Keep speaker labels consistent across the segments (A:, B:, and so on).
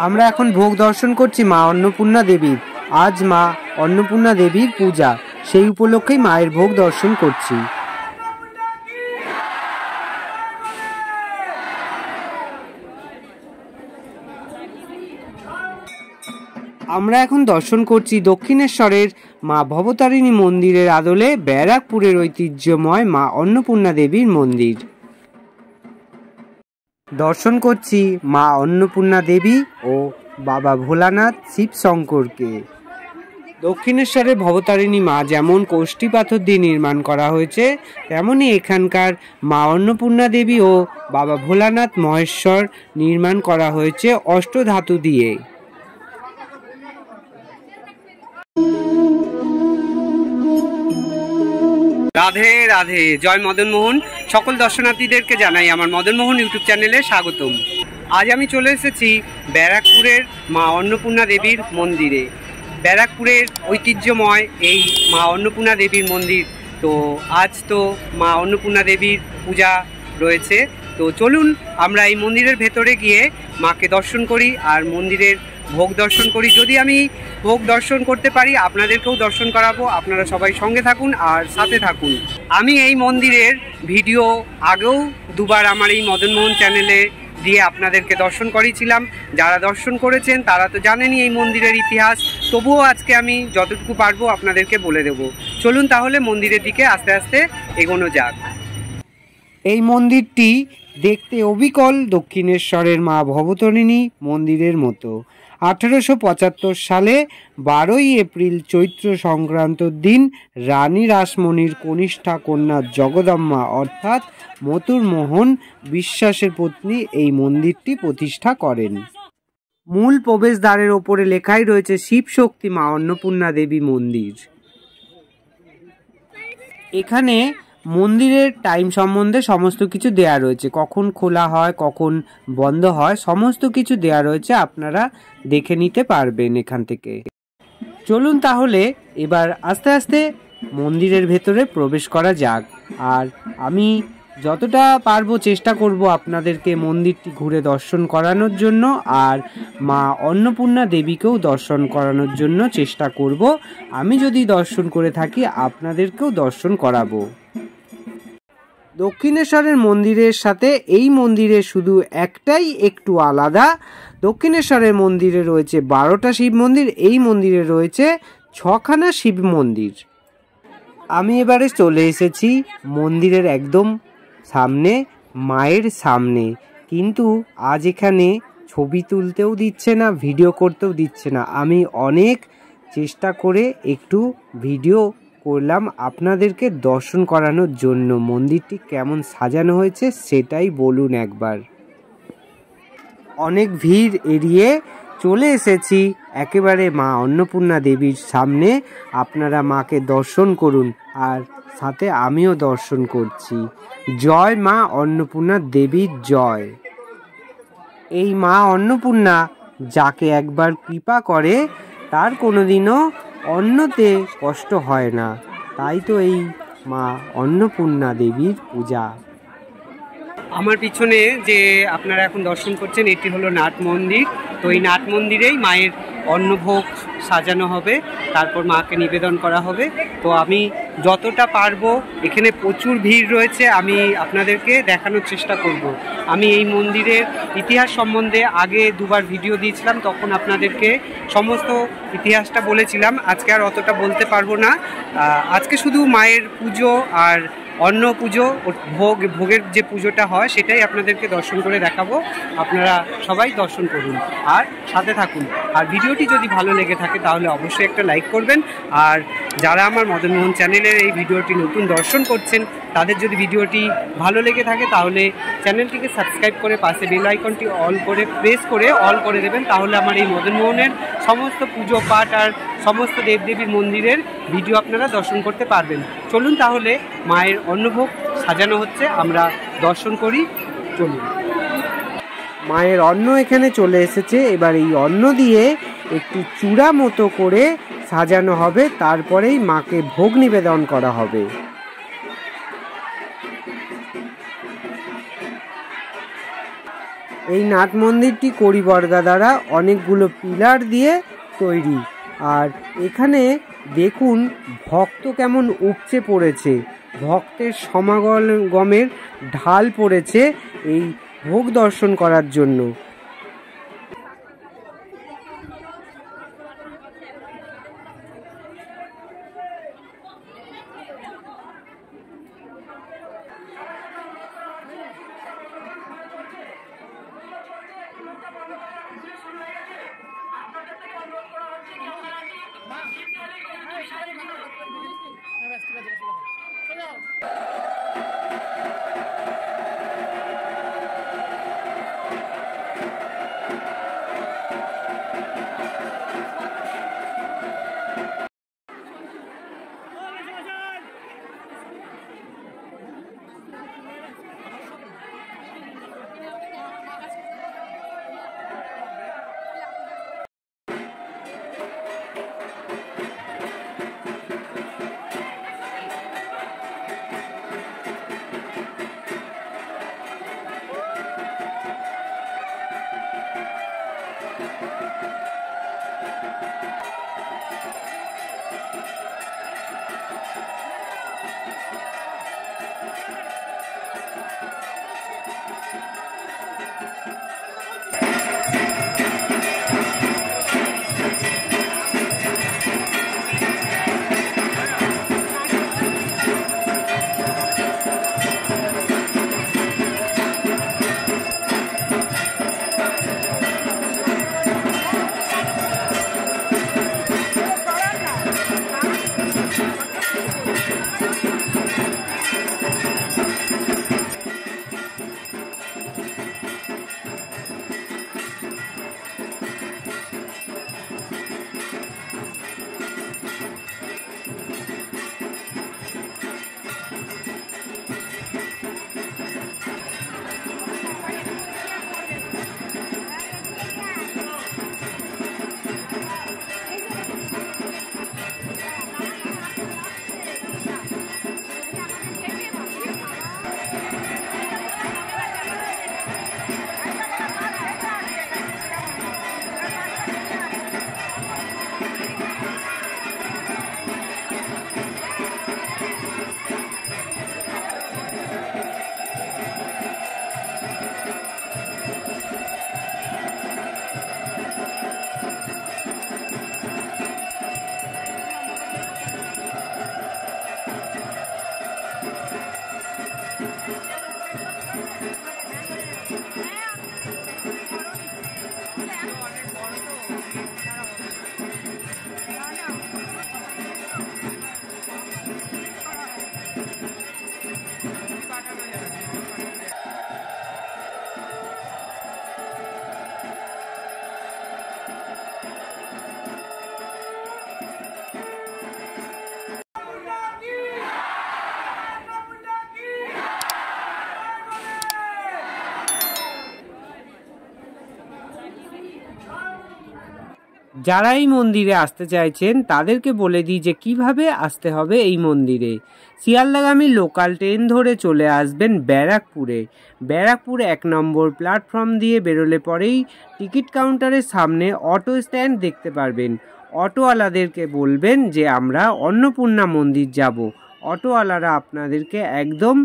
A: আমরা এখন ভোগ দর্শন করছি মা অন্নপূর্ণা দেবীর। আজ মা অন্নপূর্ণা দেবীর পূজা, সেই উপলক্ষেই মায়ের ভোগ দর্শন করছি। আমরা এখন দর্শন করছি দক্ষিণেশ্বরের মা ভবতারিণী মন্দিরের আদলে ব্যারাকপুরের ঐতিহ্যময় মা অন্নপূর্ণা দেবীর মন্দির। দর্শন করছি মা অন্নপূর্ণা দেবী ও বাবা ভোলানাথ শিব শঙ্করকে। দক্ষিণেশ্বরের ভবতারিণী মা যেমন কোষ্ঠী পাথর দিয়ে নির্মাণ করা হয়েছে, তেমনি এখানকার মা অন্নপূর্ণা দেবী ও বাবা ভোলানাথ মহেশ্বর নির্মাণ করা হয়েছে অষ্টধাতু দিয়ে। রাধে রাধে, জয় মদনমোহন। সকল দর্শনার্থীদেরকে জানাই আমার মদনমোহন ইউটিউব চ্যানেলে স্বাগতম। আজ আমি চলে এসেছি ব্যারাকপুরের মা অন্নপূর্ণা দেবীর মন্দিরে। ব্যারাকপুরের ঐতিহ্যময় এই মা অন্নপূর্ণা দেবীর মন্দির। তো আজ তো মা অন্নপূর্ণা দেবীর পূজা রয়েছে, তো চলুন আমরা এই মন্দিরের ভেতরে গিয়ে মাকে দর্শন করি আর মন্দিরের ভোগ দর্শন করি। যদি আমি ভোগ দর্শন করতে পারি আপনাদেরকেও দর্শন করাবো, আপনারা সবাই সঙ্গে থাকুন আর সাথে থাকুন। আমি এই মন্দিরের ভিডিও আগেও দুবার আমার এই মদনমোহন চ্যানেলে দিয়ে আপনাদেরকে দর্শন করিয়েছিলাম। যারা দর্শন করেছেন তারা তো জানেনই এই মন্দিরের ইতিহাস, তবুও আজকে আমি যতটুকু পারবো আপনাদেরকে বলে দেব। চলুন তাহলে মন্দিরের দিকে আস্তে আস্তে এগোনো যাক। এই মন্দিরটি দেখতে অবিকল দক্ষিণেশ্বরের মা ভবতারিণী মন্দিরের মতো। 1875 সালে 12ই এপ্রিল চৈত্র সংক্রান্তর দিন রানী রাসমণির কনিষ্ঠা কন্যা জগদম্মা অর্থাৎ মথুরমোহন বিশ্বাসের পত্নী এই মন্দিরটি প্রতিষ্ঠা করেন। মূল প্রবেশদ্বারের ওপরে লেখাই রয়েছে শিব শক্তি মা অন্নপূর্ণা দেবী মন্দির। এখানে মন্দিরের টাইম সম্বন্ধে সমস্ত কিছু দেয়া রয়েছে, কখন খোলা হয় কখন বন্ধ হয় সমস্ত কিছু দেয়া রয়েছে, আপনারা দেখে নিতে পারবেন এখান থেকে। চলুন তাহলে এবার আস্তে আস্তে মন্দিরের ভেতরে প্রবেশ করা যাক। আর আমি যতটা পারবো চেষ্টা করব আপনাদেরকে মন্দিরটি ঘুরে দর্শন করানোর জন্য, আর মা অন্নপূর্ণা দেবীকেও দর্শন করানোর জন্য চেষ্টা করব। আমি যদি দর্শন করে থাকি আপনাদেরকেও দর্শন করাবো। দক্ষিণেশ্বরের মন্দিরের সাথে এই মন্দিরে শুধু একটাই একটু আলাদা। দক্ষিণেশ্বরের মন্দিরে রয়েছে 12টা শিব মন্দির, এই মন্দিরে রয়েছে 6খানা শিব মন্দির। আমি এবারে চলে এসেছি মন্দিরের একদম সামনে, মায়ের সামনে, কিন্তু আজ এখানে ছবি তুলতেও দিচ্ছে না, ভিডিও করতেও দিচ্ছে না। আমি অনেক চেষ্টা করে একটু ভিডিও করলাম আপনাদেরকে দর্শন করানোর জন্য। মন্দিরটি কেমন সাজানো হয়েছে সেটাই বলুন একবার। অনেক ভিড় এড়িয়ে চলে এসেছি একেবারে মা অন্নপূর্ণা দেবীর সামনে। আপনারা মাকে দর্শন করুন আর সাথে আমিও দর্শন করছি। জয় মা অন্নপূর্ণা দেবীর জয়। এই মা অন্নপূর্ণা যাকে একবার কৃপা করে তার কোনোদিনও অন্নতে কষ্ট হয় না, তাই তো এই মা অন্নপূর্ণা দেবীর পূজা। আমার পিছনে যে আপনারা এখন দর্শন করছেন এটি হলো নাট মন্দির। তো এই নাট মন্দিরেই মায়ের অন্নভোগ সাজানো হবে, তারপর মাকে নিবেদন করা হবে। তো আমি যতটা পারবো, এখানে প্রচুর ভিড় রয়েছে, আমি আপনাদেরকে দেখানোর চেষ্টা করব। আমি এই মন্দিরের ইতিহাস সম্বন্ধে আগে দুবার ভিডিও দিয়েছিলাম, তখন আপনাদেরকে সমস্ত ইতিহাসটা বলেছিলাম। আজকে আর অতটা বলতে পারবো না। আজকে শুধু মায়ের পুজো আর অন্ন পুজো, ভোগের যে পুজোটা হয় সেটাই আপনাদেরকে দর্শন করে দেখাবো। আপনারা সবাই দর্শন করুন আর সাথে থাকুন। আর ভিডিওটি যদি ভালো লেগে থাকে তাহলে অবশ্যই একটা লাইক করবেন। আর যারা আমার মদনমোহন চ্যানেলের এই ভিডিওটি নতুন দর্শন করছেন তাদের যদি ভিডিওটি ভালো লেগে থাকে তাহলে চ্যানেলটিকে সাবস্ক্রাইব করে পাশে বেল আইকনটি প্রেস করে অল করে দেবেন। তাহলে আমার এই মদনমোহনের সমস্ত পুজো পাঠ আর সমস্ত দেবদেবীর মন্দিরের ভিডিও আপনারা দর্শন করতে পারবেন। চলুন তাহলে মায়ের অন্নভোগ সাজানো হচ্ছে, আমরা দর্শন করি। চলুন। মায়ের অন্ন এখানে চলে এসেছে। এবার এই অন্ন দিয়ে একটু চূড়া মতো করে সাজানো হবে, তারপরেই মাকে ভোগ নিবেদন করা হবে। এই নাট মন্দিরটি কড়িবর্গা দ্বারা অনেকগুলো পিলার দিয়ে তৈরি। আর এখানে দেখুন ভক্ত কেমন উপচে পড়েছে, ভক্তের সমাগমের ঢাল পড়েছে এই ভোগ দর্শন করার জন্য। যারা এই মন্দিরে আসতে চাইছেন তাদেরকে বলে দিই যে কিভাবে আসতে হবে এই মন্দিরে। শিয়ালদাগামী লোকাল ট্রেন ধরে চলে আসবেন ব্যারাকপুরে। ব্যারাকপুর 1 নম্বর প্ল্যাটফর্ম দিয়ে বেরোলে পরেই টিকিট কাউন্টারের সামনে অটো স্ট্যান্ড দেখতে পারবেন। অটোওয়ালাদেরকে বলবেন যে আমরা অন্নপূর্ণা মন্দির যাব। অটোওয়ালারা আপনাদেরকে একদম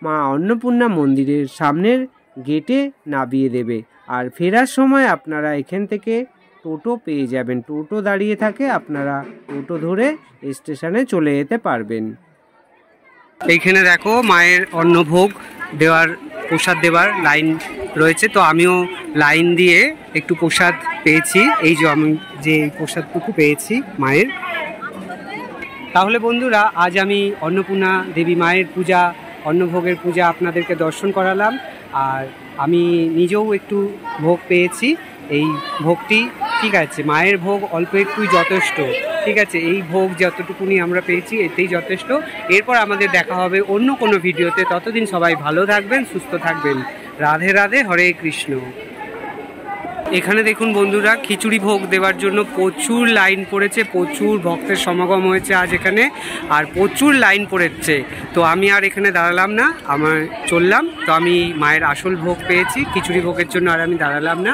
A: মা অন্নপূর্ণা মন্দিরের সামনের গেটে নামিয়ে দেবে। আর ফেরার সময় আপনারা এখান থেকে টোটো পেয়ে যাবেন, টোটো দাঁড়িয়ে থাকে, আপনারা টোটো ধরে স্টেশনে চলে যেতে পারবেন। এইখানে দেখো মায়ের অন্নভোগ দেওয়ার, প্রসাদ দেওয়ার লাইন রয়েছে, তো আমিও লাইন দিয়ে একটু প্রসাদ পেয়েছি। এই যে আমি যে প্রসাদটুকু পেয়েছি মায়ের। তাহলে বন্ধুরা, আজ আমি অন্নপূর্ণা দেবী মায়ের পূজা, অন্নভোগের পূজা আপনাদেরকে দর্শন করালাম। আর আমি নিজেও একটু ভোগ পেয়েছি। এই ভোগটি ঠিক আছে, মায়ের ভোগ অল্প একটুই যথেষ্ট, ঠিক আছে, এই ভোগ যতটুকুনি আমরা পেয়েছি এতেই যথেষ্ট। এরপর আমাদের দেখা হবে অন্য কোনো ভিডিওতে। ততদিন সবাই ভালো থাকবেন, সুস্থ থাকবেন। রাধে রাধে, হরে কৃষ্ণ। এখানে দেখুন বন্ধুরা, খিচুড়ি ভোগ দেওয়ার জন্য প্রচুর লাইন পড়েছে, প্রচুর ভক্তের সমাগম হয়েছে আজ এখানে, আর প্রচুর লাইন পড়েছে। তো আমি আর এখানে দাঁড়ালাম না, আমার চললাম। তো আমি মায়ের আসল ভোগ পেয়েছি খিচুড়ি ভোগের জন্য, আর আমি দাঁড়ালাম না।